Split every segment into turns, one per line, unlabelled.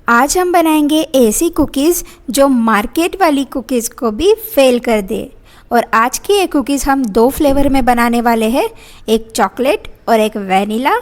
आज हम बनाएंगे ऐसी कुकीज़ जो मार्केट वाली कुकीज़ को भी फेल कर दे। और आज की ये कुकीज़ हम दो फ्लेवर में बनाने वाले हैं, एक चॉकलेट और एक वैनिला।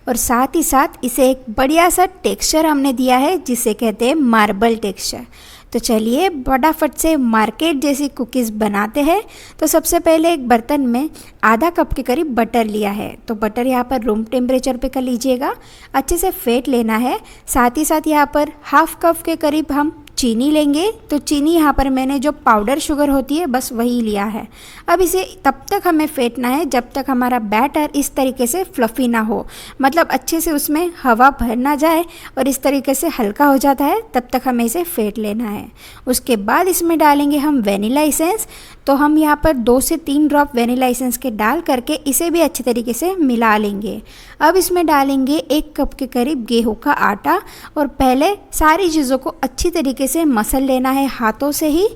और साथ ही साथ इसे एक बढ़िया सा टेक्सचर हमने दिया है जिसे कहते हैं मार्बल टेक्सचर। तो चलिए फटाफट से मार्केट जैसी कुकीज़ बनाते हैं। तो सबसे पहले एक बर्तन में आधा कप के करीब बटर लिया है। तो बटर यहाँ पर रूम टेम्परेचर पे कर लीजिएगा, अच्छे से फेंट लेना है। साथ ही साथ यहाँ पर हाफ कप के करीब हम चीनी लेंगे। तो चीनी यहाँ पर मैंने जो पाउडर शुगर होती है बस वही लिया है। अब इसे तब तक हमें फेंटना है जब तक हमारा बैटर इस तरीके से फ्लफ़ी ना हो, मतलब अच्छे से उसमें हवा भर ना जाए और इस तरीके से हल्का हो जाता है, तब तक हमें इसे फेंट लेना है। उसके बाद इसमें डालेंगे हम वेनिला एसेंस। तो हम यहाँ पर 2 से 3 ड्रॉप वेनिला एसेंस के डाल करके इसे भी अच्छे तरीके से मिला लेंगे। अब इसमें डालेंगे 1 कप के करीब गेहूं का आटा और पहले सारी चीज़ों को अच्छी तरीके से मसल लेना है हाथों से ही।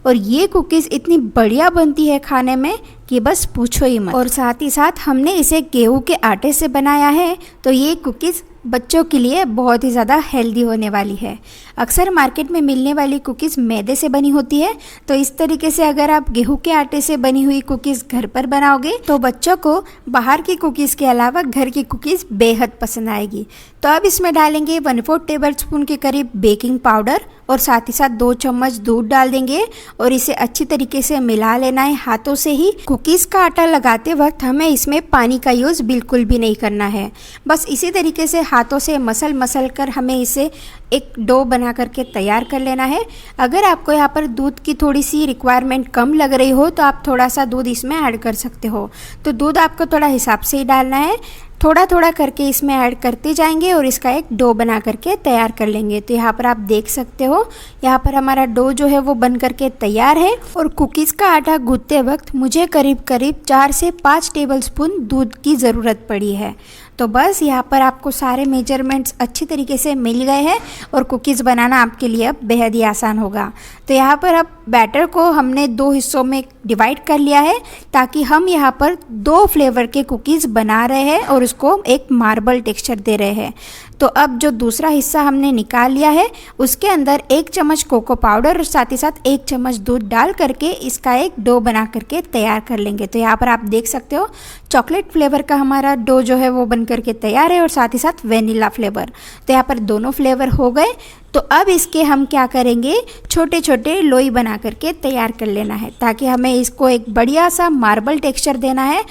और ये कुकीज़ इतनी बढ़िया बनती है खाने में कि बस पूछो ही मत। और साथ ही साथ हमने इसे गेहूं के आटे से बनाया है, तो ये कुकीज़ बच्चों के लिए बहुत ही ज़्यादा हेल्दी होने वाली है। अक्सर मार्केट में मिलने वाली कुकीज़ मैदे से बनी होती है, तो इस तरीके से अगर आप गेहूं के आटे से बनी हुई कुकीज़ घर पर बनाओगे तो बच्चों को बाहर की कुकीज़ के अलावा घर की कुकीज़ बेहद पसंद आएगी। तो अब इसमें डालेंगे 1/4 टेबल स्पून के करीब बेकिंग पाउडर और साथ ही साथ 2 चम्मच दूध डाल देंगे और इसे अच्छी तरीके से मिला लेना है हाथों से ही। कुकीज़ का आटा लगाते वक्त हमें इसमें पानी का यूज़ बिल्कुल भी नहीं करना है। बस इसी तरीके से हाथों से मसल कर हमें इसे एक डो बना करके तैयार कर लेना है। अगर आपको यहाँ पर दूध की थोड़ी सी रिक्वायरमेंट कम लग रही हो तो आप थोड़ा सा दूध इसमें ऐड कर सकते हो। तो दूध आपको थोड़ा हिसाब से ही डालना है, थोड़ा थोड़ा करके इसमें ऐड करते जाएंगे और इसका एक डो बना करके तैयार कर लेंगे। तो यहाँ पर आप देख सकते हो, यहाँ पर हमारा डो जो है वो बन करके तैयार है। और कुकीज़ का आटा गूंथते वक्त मुझे करीब 4 से 5 टेबलस्पून दूध की ज़रूरत पड़ी है। तो बस यहाँ पर आपको सारे मेजरमेंट्स अच्छी तरीके से मिल गए हैं और कुकीज़ बनाना आपके लिए अब बेहद ही आसान होगा। तो यहाँ पर अब बैटर को हमने 2 हिस्सों में डिवाइड कर लिया है ताकि हम यहाँ पर 2 फ्लेवर के कुकीज़ बना रहे हैं और उसको एक मार्बल टेक्सचर दे रहे हैं। तो अब जो दूसरा हिस्सा हमने निकाल लिया है उसके अंदर 1 चम्मच कोको पाउडर और साथ ही साथ 1 चम्मच दूध डाल करके इसका एक डो बना करके तैयार कर लेंगे। तो यहाँ पर आप देख सकते हो चॉकलेट फ्लेवर का हमारा डो जो है वो बन करके तैयार है और साथ ही साथ वेनिला फ्लेवर। तो यहाँ पर दोनों फ्लेवर हो गए। तो अब इसके हम क्या करेंगे, छोटे छोटे लोई बना करके तैयार कर लेना है ताकि हमें इसको एक बढ़िया सा मार्बल टेक्सचर देना है।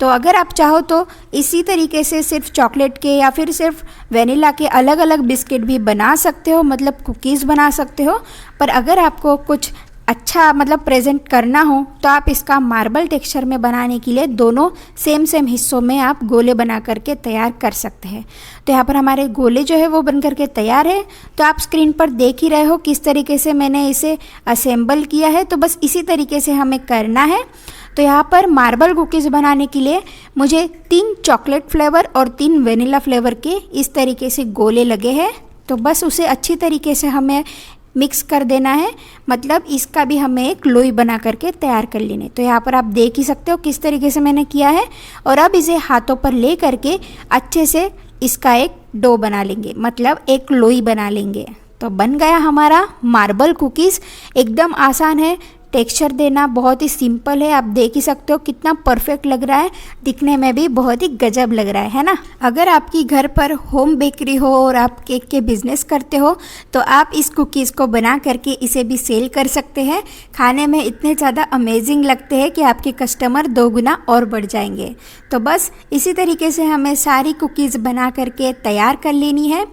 तो अगर आप चाहो तो इसी तरीके से सिर्फ चॉकलेट के या फिर सिर्फ वेनिला के अलग अलग बिस्किट भी बना सकते हो, मतलब कुकीज़ बना सकते हो। पर अगर आपको कुछ अच्छा मतलब प्रेजेंट करना हो तो आप इसका मार्बल टेक्सचर में बनाने के लिए दोनों सेम हिस्सों में आप गोले बना करके तैयार कर सकते हैं। तो यहाँ पर हमारे गोले जो है वो बन करके तैयार है। तो आप स्क्रीन पर देख ही रहे हो किस तरीके से मैंने इसे असेंबल किया है। तो बस इसी तरीके से हमें करना है। तो यहाँ पर मार्बल कुकीज़ बनाने के लिए मुझे 3 चॉकलेट फ्लेवर और 3 वेनिला फ्लेवर के इस तरीके से गोले लगे हैं। तो बस उसे अच्छी तरीके से हमें मिक्स कर देना है, मतलब इसका भी हमें एक लोई बना करके तैयार कर लेने। तो यहाँ पर आप देख ही सकते हो किस तरीके से मैंने किया है। और अब इसे हाथों पर ले करके अच्छे से इसका एक डो बना लेंगे, मतलब एक लोई बना लेंगे। तो बन गया हमारा मार्बल कुकीज़। एकदम आसान है, टेक्सचर देना बहुत ही सिंपल है। आप देख ही सकते हो कितना परफेक्ट लग रहा है, दिखने में भी बहुत ही गजब लग रहा है ना। अगर आपकी घर पर होम बेकरी हो और आप केक के बिजनेस करते हो तो आप इस कुकीज़ को बना करके इसे भी सेल कर सकते हैं। खाने में इतने ज़्यादा अमेजिंग लगते हैं कि आपके कस्टमर 2 गुना और बढ़ जाएंगे। तो बस इसी तरीके से हमें सारी कुकीज़ बना करके तैयार कर लेनी है।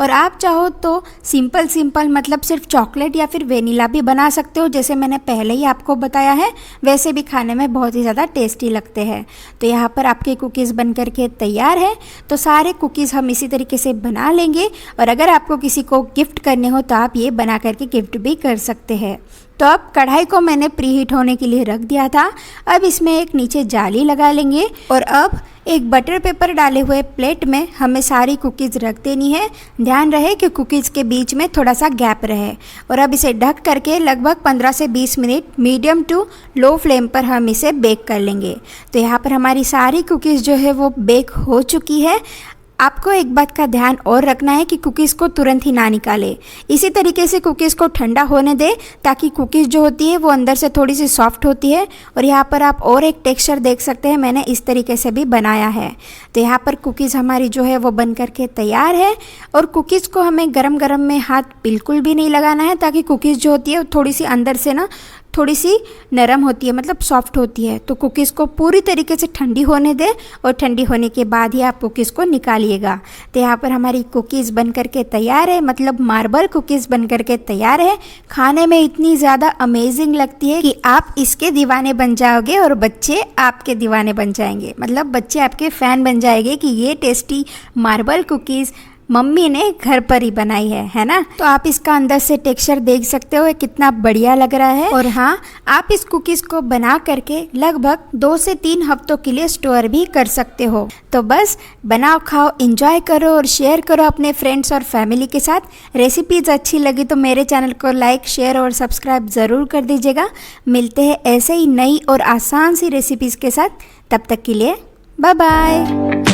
और आप चाहो तो सिंपल मतलब सिर्फ चॉकलेट या फिर वेनिला भी बना सकते हो, जैसे मैंने पहले ही आपको बताया है। वैसे भी खाने में बहुत ही ज़्यादा टेस्टी लगते हैं। तो यहाँ पर आपके कुकीज़ बन करके तैयार है। तो सारे कुकीज़ हम इसी तरीके से बना लेंगे और अगर आपको किसी को गिफ्ट करने हो तो आप ये बना करके गिफ्ट भी कर सकते हैं। तो अब कढ़ाई को मैंने प्री हीट होने के लिए रख दिया था। अब इसमें एक नीचे जाली लगा लेंगे और अब एक बटर पेपर डाले हुए प्लेट में हमें सारी कुकीज़ रख देनी है। ध्यान रहे कि कुकीज़ के बीच में थोड़ा सा गैप रहे। और अब इसे ढक करके लगभग 15 से 20 minute medium to low flame पर हम इसे बेक कर लेंगे। तो यहाँ पर हमारी सारी कुकीज़ जो है वो बेक हो चुकी है। आपको एक बात का ध्यान और रखना है कि कुकीज़ को तुरंत ही ना निकालें। इसी तरीके से कुकीज़ को ठंडा होने दें ताकि कुकीज़ जो होती है वो अंदर से थोड़ी सी सॉफ्ट होती है। और यहाँ पर आप और एक टेक्सचर देख सकते हैं, मैंने इस तरीके से भी बनाया है। तो यहाँ पर कुकीज़ हमारी जो है वो बन करके तैयार है। और कुकीज़ को हमें गरम गरम में हाथ बिल्कुल भी नहीं लगाना है, ताकि कुकीज़ जो होती है वो थोड़ी सी अंदर से ना थोड़ी सी नरम होती है, मतलब सॉफ्ट होती है। तो कुकीज़ को पूरी तरीके से ठंडी होने दें और ठंडी होने के बाद ही आप कुकीज़ को निकालिएगा। तो यहाँ पर हमारी कुकीज़ बन करके तैयार है, मतलब मार्बल कुकीज़ बन करके तैयार है। खाने में इतनी ज़्यादा अमेजिंग लगती है कि आप इसके दीवाने बन जाओगे और बच्चे आपके दीवाने बन जाएंगे, मतलब बच्चे आपके फ़ैन बन जाएंगे कि ये टेस्टी मार्बल कुकीज़ मम्मी ने घर पर ही बनाई है ना। तो आप इसका अंदर से टेक्सचर देख सकते हो कितना बढ़िया लग रहा है। और हाँ, आप इस कुकीज़ को बना करके लगभग 2 से 3 हफ्तों के लिए स्टोर भी कर सकते हो। तो बस बनाओ, खाओ, एंजॉय करो और शेयर करो अपने फ्रेंड्स और फैमिली के साथ। रेसिपीज़ अच्छी लगी तो मेरे चैनल को लाइक, शेयर और सब्सक्राइब ज़रूर कर दीजिएगा। मिलते हैं ऐसे ही नई और आसान सी रेसिपीज़ के साथ, तब तक के लिए बाय बाय।